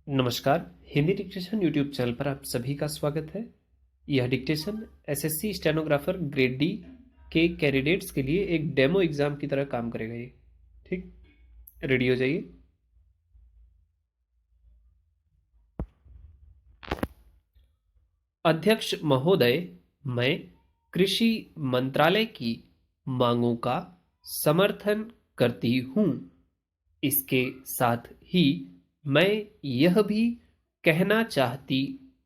नमस्कार। Hindi dictation YouTube channel पर आप सभी का स्वागत है। यह dictation SSC stenographer grade D के कैंडिडेट्स के लिए एक डेमो एग्जाम की तरह काम करेगा। ये ठीक, रेडी हो जाइए। अध्यक्ष महोदय, मैं कृषि मंत्रालय की मांगों का समर्थन करती हूँ। इसके साथ ही मैं यह भी कहना चाहती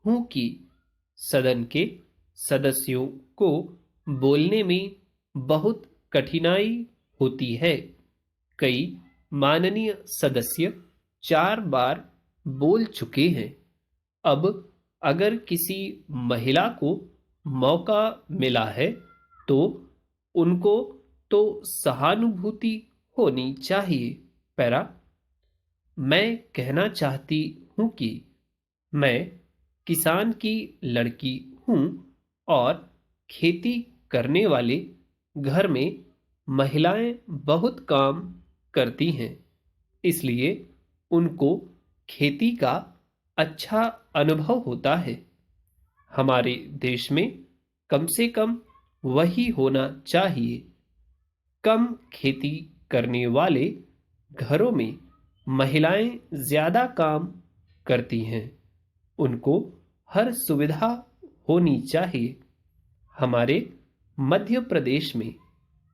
हूँ कि सदन के सदस्यों को बोलने में बहुत कठिनाई होती है। कई माननीय सदस्य 4 बार बोल चुके हैं। अब अगर किसी महिला को मौका मिला है तो उनको तो सहानुभूति होनी चाहिए। पैरा, मैं कहना चाहती हूँ कि मैं किसान की लड़की हूँ और खेती करने वाले घर में महिलाएं बहुत काम करती हैं, इसलिए उनको खेती का अच्छा अनुभव होता है। हमारे देश में कम से कम वही होना चाहिए। कम खेती करने वाले घरों में महिलाएं ज्यादा काम करती हैं, उनको हर सुविधा होनी चाहिए। हमारे मध्य प्रदेश में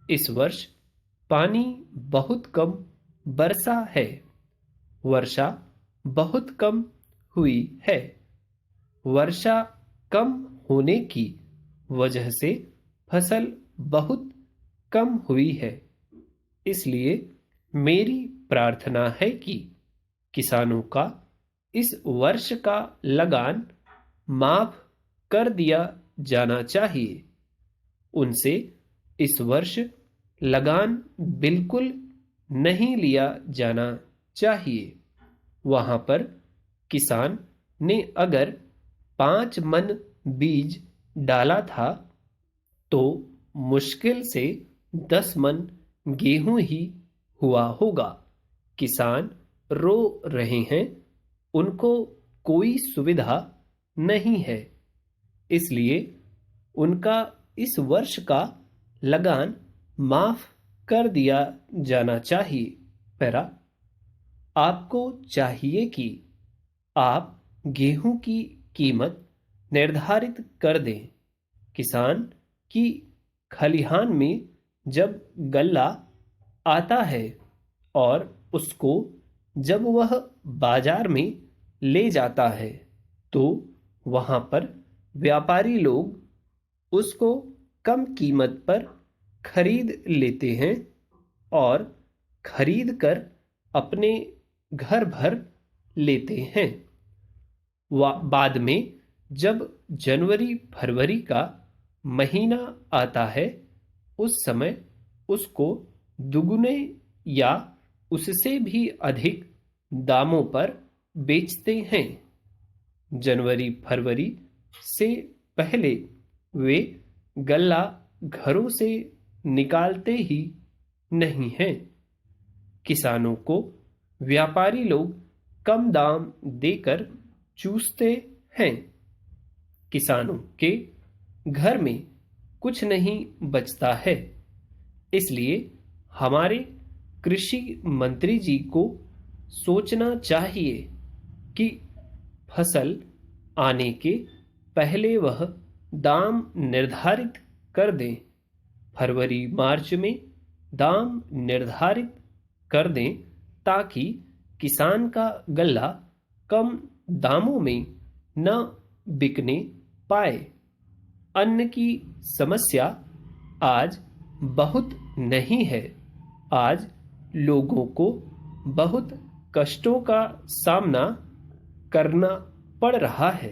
इस वर्ष पानी बहुत कम बरसा है। वर्षा बहुत कम हुई है। वर्षा कम होने की वजह से फसल बहुत कम हुई है। इसलिए मेरी प्रार्थना है कि किसानों का इस वर्ष का लगान माफ कर दिया जाना चाहिए। उनसे इस वर्ष लगान बिल्कुल नहीं लिया जाना चाहिए। वहां पर किसान ने अगर 5 मन बीज डाला था तो मुश्किल से 10 मन गेहूं ही हुआ होगा। किसान रो रहे हैं, उनको कोई सुविधा नहीं है, इसलिए उनका इस वर्ष का लगान माफ कर दिया जाना चाहिए। पैरा, आपको चाहिए कि आप गेहूं की कीमत निर्धारित कर दें। किसान की खलिहान में जब गल्ला आता है और उसको जब वह बाजार में ले जाता है तो वहां पर व्यापारी लोग उसको कम कीमत पर खरीद लेते हैं और खरीद कर अपने घर भर लेते हैं। बाद में जब जनवरी फरवरी का महीना आता है उस समय उसको दुगुने या उससे भी अधिक दामों पर बेचते हैं। जनवरी फरवरी से पहले वे गल्ला घरों से निकालते ही नहीं हैं। किसानों को व्यापारी लोग कम दाम देकर चूसते हैं। किसानों के घर में कुछ नहीं बचता है। इसलिए हमारे कृषि मंत्री जी को सोचना चाहिए कि फसल आने के पहले वह दाम निर्धारित कर दें। फरवरी मार्च में दाम निर्धारित कर दें ताकि किसान का गल्ला कम दामों में न बिकने पाए। अन्न की समस्या आज बहुत नहीं है। आज लोगों को बहुत कष्टों का सामना करना पड़ रहा है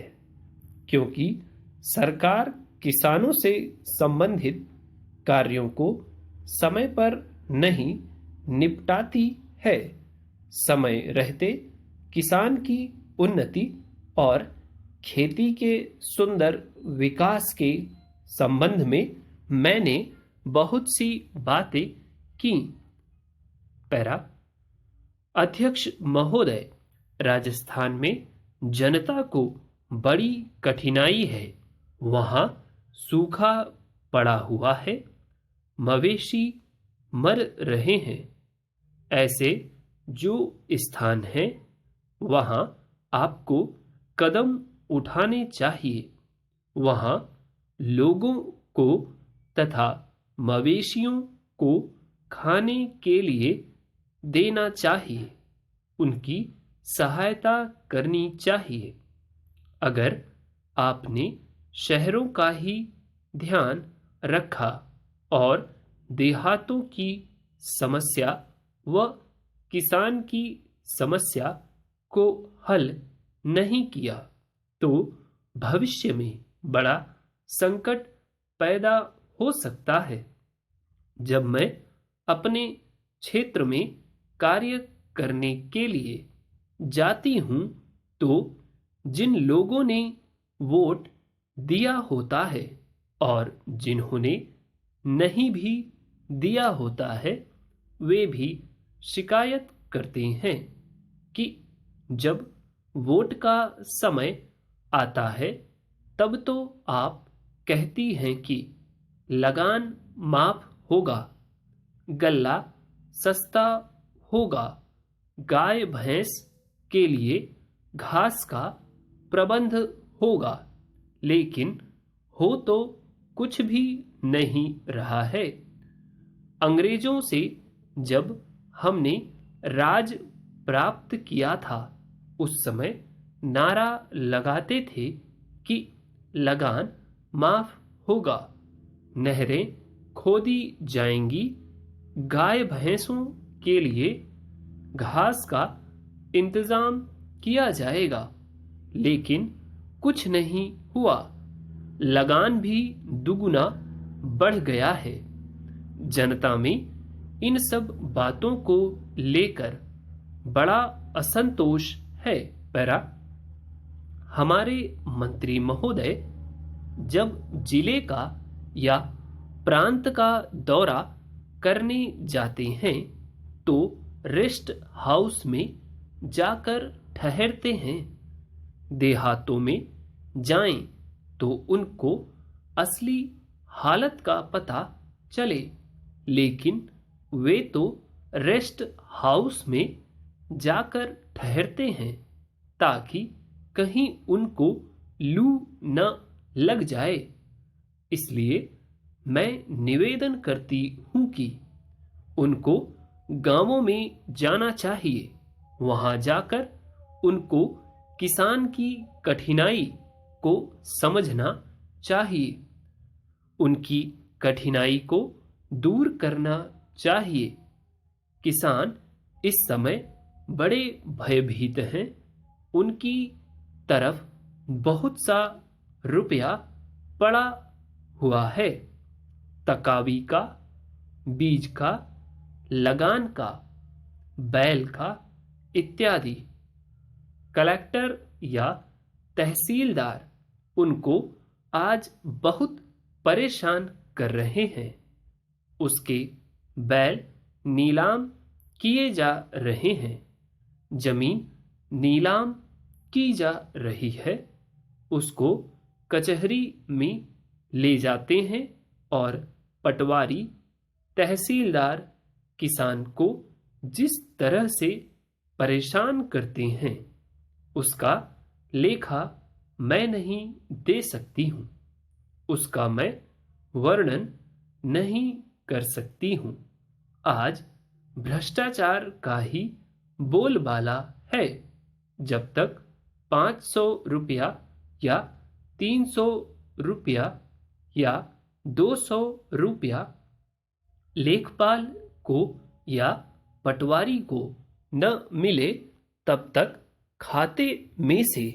क्योंकि सरकार किसानों से संबंधित कार्यों को समय पर नहीं निपटाती है। समय रहते किसान की उन्नति और खेती के सुंदर विकास के संबंध में मैंने बहुत सी बातें की। पैरा, अध्यक्ष महोदय, राजस्थान में जनता को बड़ी कठिनाई है। वहाँ सूखा पड़ा हुआ है, मवेशी मर रहे हैं। ऐसे जो स्थान हैं वहाँ आपको कदम उठाने चाहिए। वहाँ लोगों को तथा मवेशियों को खाने के लिए देना चाहिए, उनकी सहायता करनी चाहिए। अगर आपने शहरों का ही ध्यान रखा और देहातों की समस्या व किसान की समस्या को हल नहीं किया तो भविष्य में बड़ा संकट पैदा हो सकता है। जब मैं अपने क्षेत्र में कार्य करने के लिए जाती हूँ तो जिन लोगों ने वोट दिया होता है और जिन्होंने नहीं भी दिया होता है, वे भी शिकायत करते हैं कि जब वोट का समय आता है तब तो आप कहती हैं कि लगान माफ होगा, गल्ला सस्ता होगा, गाय भैंस के लिए घास का प्रबंध होगा, लेकिन हो तो कुछ भी नहीं रहा है। अंग्रेजों से जब हमने राज प्राप्त किया था उस समय नारा लगाते थे कि लगान माफ होगा, नहरें खोदी जाएंगी, गाय भैंसों के लिए घास का इंतजाम किया जाएगा, लेकिन कुछ नहीं हुआ। लगान भी दुगुना बढ़ गया है। जनता में इन सब बातों को लेकर बड़ा असंतोष है। पैरा हमारे मंत्री महोदय जब जिले का या प्रांत का दौरा करने जाते हैं तो रेस्ट हाउस में जाकर ठहरते हैं। देहातों में जाएं तो उनको असली हालत का पता चले, लेकिन वे तो रेस्ट हाउस में जाकर ठहरते हैं ताकि कहीं उनको लू न लग जाए। इसलिए मैं निवेदन करती हूं कि उनको गांवों में जाना चाहिए। वहां जाकर उनको किसान की कठिनाई को समझना चाहिए, उनकी कठिनाई को दूर करना चाहिए। किसान इस समय बड़े भयभीत हैं। उनकी तरफ बहुत सा रुपया पड़ा हुआ है, तकावी का, बीज का, लगान का, बैल का इत्यादि। कलेक्टर या तहसीलदार उनको आज बहुत परेशान कर रहे हैं। उसके बैल नीलाम किए जा रहे हैं, जमीन नीलाम की जा रही है, उसको कचहरी में ले जाते हैं और पटवारी तहसीलदार किसान को जिस तरह से परेशान करते हैं उसका लेखा मैं नहीं दे सकती हूं, उसका मैं वर्णन नहीं कर सकती हूं। आज भ्रष्टाचार का ही बोलबाला है। जब तक 500 रुपया या 300 रुपया या 200 रुपया लेखपाल को या पटवारी को न मिले तब तक खाते में से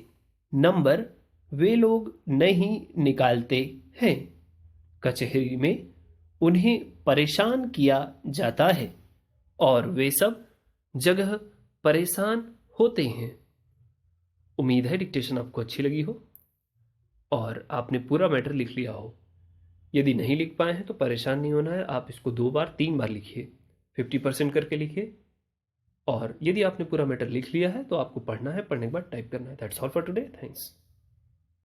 नंबर वे लोग नहीं निकालते हैं। कचहरी में उन्हें परेशान किया जाता है और वे सब जगह परेशान होते हैं। उम्मीद है डिक्टेशन आपको अच्छी लगी हो और आपने पूरा मैटर लिख लिया हो। यदि नहीं लिख पाए हैं तो परेशान नहीं होना है, आप इसको 2 बार 3 बार लिखिए, 50% करके लिखिए। और यदि आपने पूरा मैटर लिख लिया है तो आपको पढ़ना है, पढ़ने के बाद टाइप करना है। That's all for today, thanks.